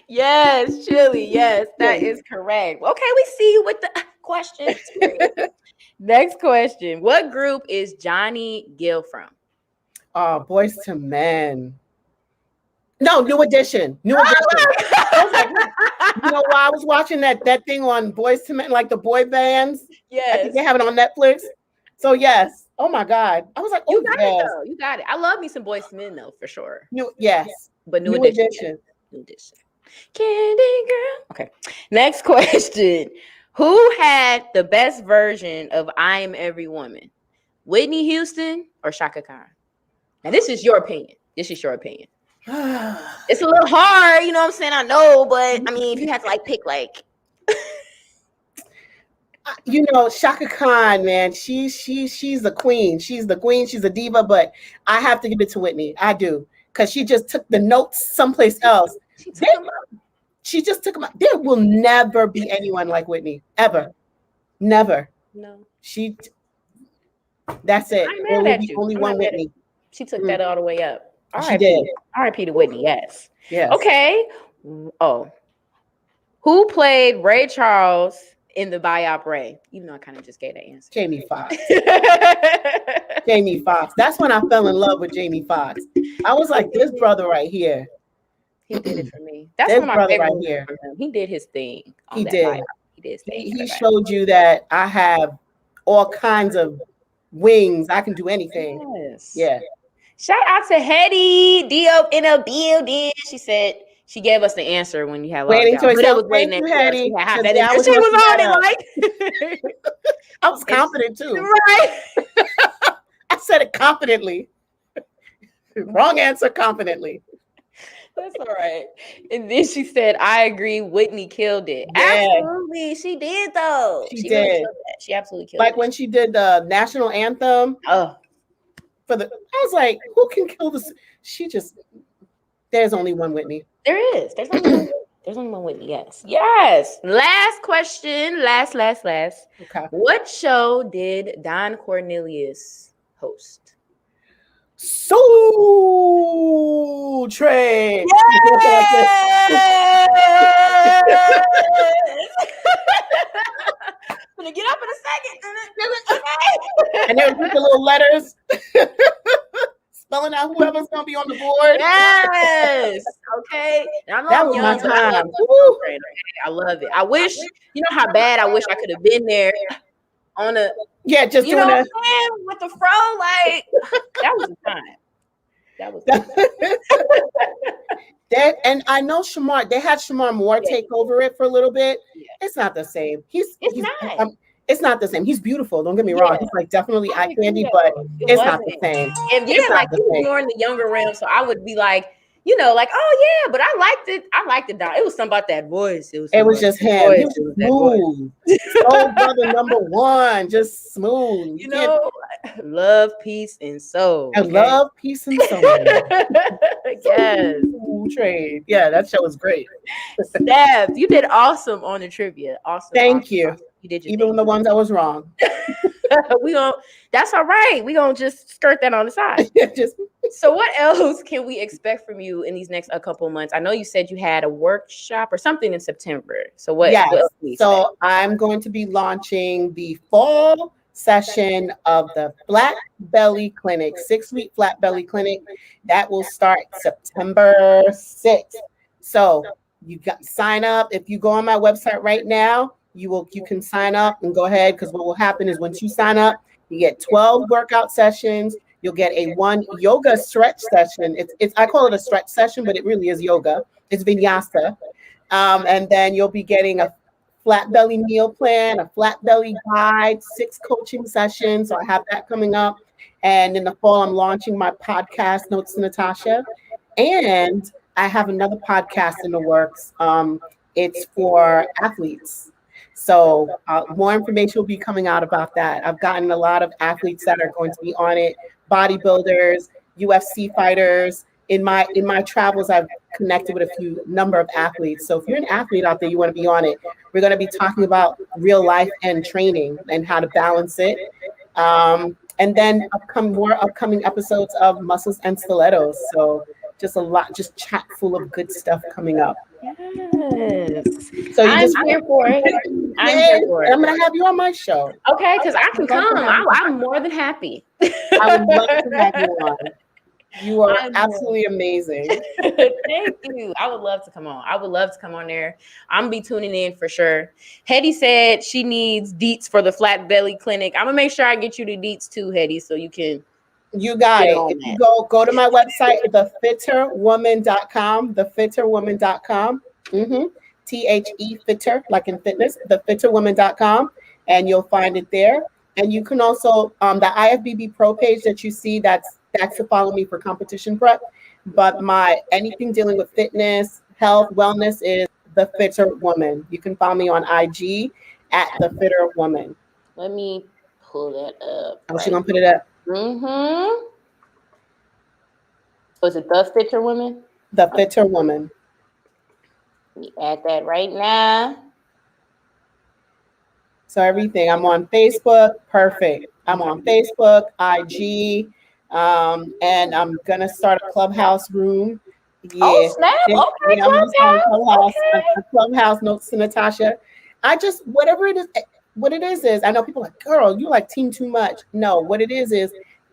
Yes, Chili. Yes, that is correct. Okay, we see you with the questions. Next question. What group is Johnny Gill from? Boys to Men. No, New Edition. New Edition. I was like, you know, while I was watching that thing on Boys to Men, like the boy bands. Yes. I think they have it on Netflix. So yes. Oh my God. I was like, you got it though. You got it. I love me some Boys to Men though, for sure. But New Edition. Edition. New Edition. Candy girl. Okay. Next question. Who had the best version of I Am Every Woman? Whitney Houston or Shaka Khan? Now this is your opinion. It's a little hard, you know what I'm saying? I know, but I mean, if you had to like pick like you know, Shaka Khan, man, she's the queen. She's the queen. She's a diva, but I have to give it to Whitney. I do, because she just took the notes someplace else. She just took them out. There will never be anyone like Whitney, ever, never. No, that's it. There will be only one Whitney. She took that all the way up. She did. R.I.P. to Whitney. Yes. Yes. Okay. Oh, who played Ray Charles in the Biop Ray? Even though I kind of just gave that answer. Jamie Foxx. Jamie Foxx. That's when I fell in love with Jamie Foxx. I was like, this brother right here. He did it for me. That's one of my favorite right here. He did his thing. He did. He did his thing. He showed you that I have all kinds of wings. I can do anything. Yes. Yeah. Shout out to Hetty Dio in a building. She said she gave us the answer when you had waiting to it was waiting for Hetty. She was on it like I was confident too. Right. I said it confidently. Wrong answer, confidently. That's all right. And then she said, I agree, Whitney killed it. Yeah. Absolutely. She did though. She did. Really killed that. She absolutely killed it. Like when she did the national anthem. Oh. I was like, who can kill this? There's only one Whitney. There is. There's only one Whitney. Yes. Yes. Last question. Last. Okay. What show did Don Cornelius host? Soul Train. Gonna get up in a second. And they would put the little letters spelling out whoever's gonna be on the board. Yes. Okay. And I know that was my time. I love it. I wish, you know how bad I wish I could have been there on a just you know what I'm saying, with the fro, like that was the time. That was that, and I know Shamar. They had Shamar Moore take over it for a little bit. Yeah. It's not the same. It's not the same. He's beautiful. Don't get me wrong. He's like definitely eye candy, but it's not the same. And yeah, like he was more in the younger realm, so I would be like, you know, like, oh yeah, but I liked it. It was something about that voice. It was just him. He was smooth. Soul brother number one, just smooth. You know, love, peace, and soul. And love, peace, and soul. Yes. Trade. Yeah, that show was great. Steph, you did awesome on the trivia. Awesome. Thank you. Awesome. You did even on the ones I was wrong. That's all right. We're gonna just skirt that on the side. So what else can we expect from you in these next couple months? I know you said you had a workshop or something in September. So what else so I'm going to be launching the fall session of the Flat Belly Clinic, 6-week Flat Belly Clinic. That will start September 6th. So you got sign up. If you go on my website right now, you can sign up and go ahead, because what will happen is once you sign up, you get 12 workout sessions. You'll get a 1 yoga stretch session. I call it a stretch session, but it really is yoga. It's vinyasa. And then you'll be getting flat belly meal plan, a flat belly guide, 6 coaching sessions. So I have that coming up. And in the fall, I'm launching my podcast, Notes to Natasha. And I have another podcast in the works. It's for athletes. So more information will be coming out about that. I've gotten a lot of athletes that are going to be on it, bodybuilders, UFC fighters. In my travels, I've connected with a few number of athletes. So if you're an athlete out there, you want to be on it. We're going to be talking about real life and training and how to balance it. And then more upcoming episodes of Muscles and Stilettooss. So just a lot, just chat full of good stuff coming up. Yes. So you I'm here for it. I'm here for it. I'm gonna have you on my show. Okay, because I can come. I'm more than happy. I would love to have you on. You are absolutely amazing. Thank you. I would love to come on. I would love to come on there. I'm gonna be tuning in for sure. Hetty said she needs deets for the flat belly clinic. I'm gonna make sure I get you the deets too, Hetty, so you can. You got it. If you go to my website, thefitterwoman.com, thefitterwoman.com. THE fitter, like in fitness, thefitterwoman.com, and you'll find it there. And you can also the IFBB Pro page that you see, that's to follow me for competition prep. But my anything dealing with fitness, health, wellness is The Fitter Woman. You can follow me on IG at The Fitter Woman. Let me pull that up. Oh, she's gonna put it up. Was it The Fitter Woman? The Fitter Woman. Let me add that right now. So everything. I'm on Facebook. Perfect. I'm on Facebook, IG, and I'm gonna start a Clubhouse room. Yeah. Oh, snap. Okay, yeah, Clubhouse. A Clubhouse, Notes to Natasha. I just, whatever it is, what it is I know people are like, girl, you like team too much. No, what it is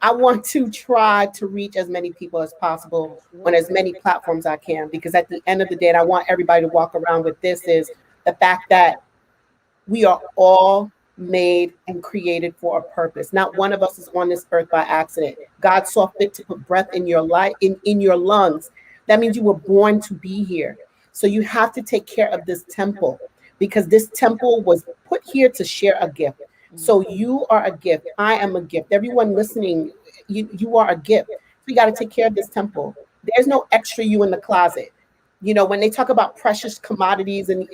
I want to try to reach as many people as possible on as many platforms I can, because at the end of the day, and I want everybody to walk around with this, is the fact that we are all made and created for a purpose. Not one of us is on this earth by accident. God saw fit to put breath in your life, in your lungs. That means you were born to be here. So you have to take care of this temple, because this temple was put here to share a gift. So you are a gift. I am a gift. Everyone listening, you are a gift. So you got to take care of this temple. There's no extra you in the closet. You know, when they talk about precious commodities in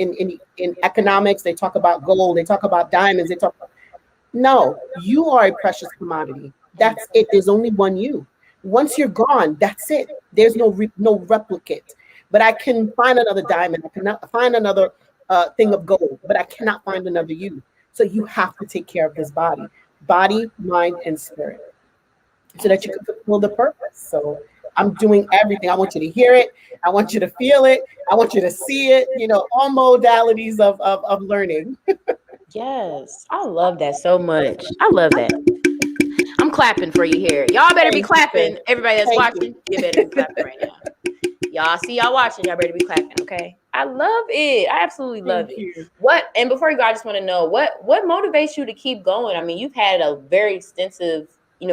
economics, they talk about gold, they talk about diamonds, no, you are a precious commodity. That's it. There's only one you. Once you're gone, that's it. There's no replicate. But I can find another diamond. I cannot find another thing of gold, but I cannot find another you. So you have to take care of this body, mind, and spirit, so that you can fulfill the purpose. So I'm doing everything. I want you to hear it. I want you to feel it. I want you to see it. You know, all modalities of learning. Yes, I love that so much. I love that. I'm clapping for you here. Y'all better be clapping. Everybody that's watching, you better be clapping right now. Y'all see y'all watching, y'all better be clapping, okay? I love it. I absolutely love it. And before you go, I just want to know what motivates you to keep going? I mean, you've had a very extensive,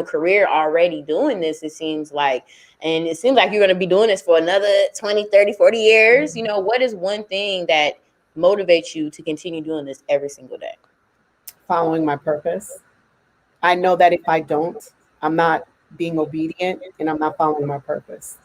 career already doing this, it seems like. And it seems like you're going to be doing this for another 20, 30, 40 years. What is one thing that motivates you to continue doing this every single day? Following my purpose. I know that if I don't, I'm not being obedient and I'm not following my purpose.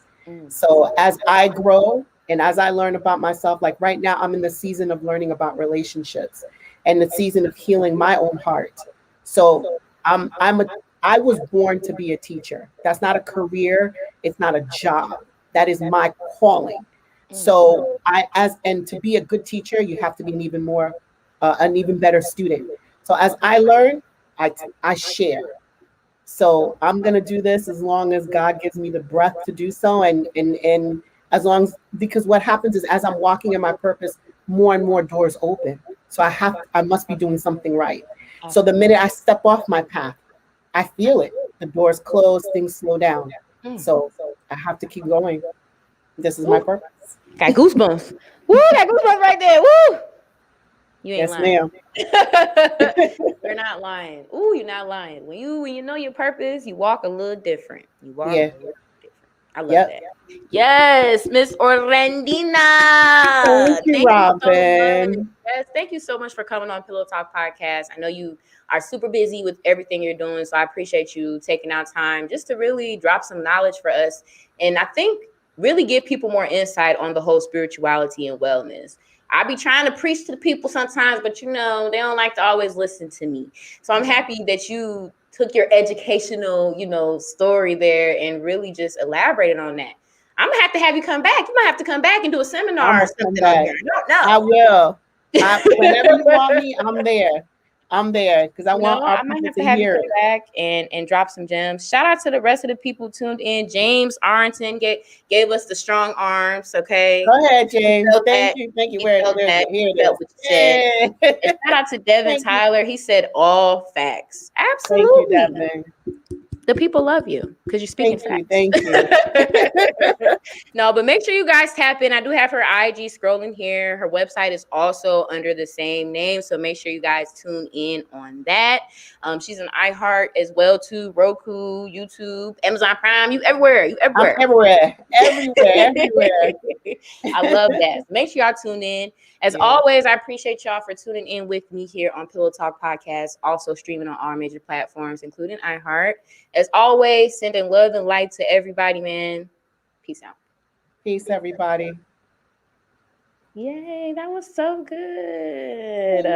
So as I grow and as I learn about myself, like right now, I'm in the season of learning about relationships and the season of healing my own heart. So I was born to be a teacher. That's not a career. It's not a job. That is my calling. So and to be a good teacher, you have to be an even better student. So as I learn, I share. So I'm going to do this as long as God gives me the breath to do so. And as long as, because what happens is as I'm walking in my purpose, more and more doors open. So I must be doing something right. So the minute I step off my path, I feel it. The doors close, things slow down. So I have to keep going. This is my purpose. Got goosebumps. Woo, got goosebumps right there. Woo. You ain't lying. Ma'am. You're not lying. Ooh, you're not lying. When you know your purpose, you walk a little different. You walk a little different. I love that. Yes, Miss Orlandina. Thank you, Robin. So Yes, thank you so much for coming on Pillow Talk Podcast. I know you are super busy with everything you're doing, so I appreciate you taking out time just to really drop some knowledge for us. And I think really give people more insight on the whole spirituality and wellness. I be trying to preach to the people sometimes, but you know, they don't like to always listen to me. So I'm happy that you took your educational, you know, story there and really just elaborated on that. I'm gonna have to have you come back. You might have to come back and do a I'm seminar or gonna come something on back. here. I don't know. I will. Whenever you want me, I'm there. I'm there because I You want know, our I might people have to to have you hear come it. back and drop some gems. Shout out to the rest of the people tuned in. James Arrington gave us the strong arms. Okay, Go ahead, he James. felt Thank that. you. Thank you. He Where felt that. here He it felt is. what you said. Yeah. And shout out to Devin Thank you. Tyler. He said all facts. Thank you, Absolutely. Devin. The people love you because you're speaking Thank you. facts. Thank you. No, but make sure you guys tap in. I do have her IG scrolling here. Her website is also under the same name, so make sure you guys tune in on that. She's an iHeart as well too, Roku, YouTube, Amazon Prime. You everywhere. You I'm everywhere. everywhere. Everywhere. I love that. So make sure y'all tune in. As Yeah. always, I appreciate y'all for tuning in with me here on Pillow Talk Podcast, also streaming on all major platforms, including iHeart. As always, sending love and light to everybody, man. Peace out. Peace, everybody. Yay, that was so good.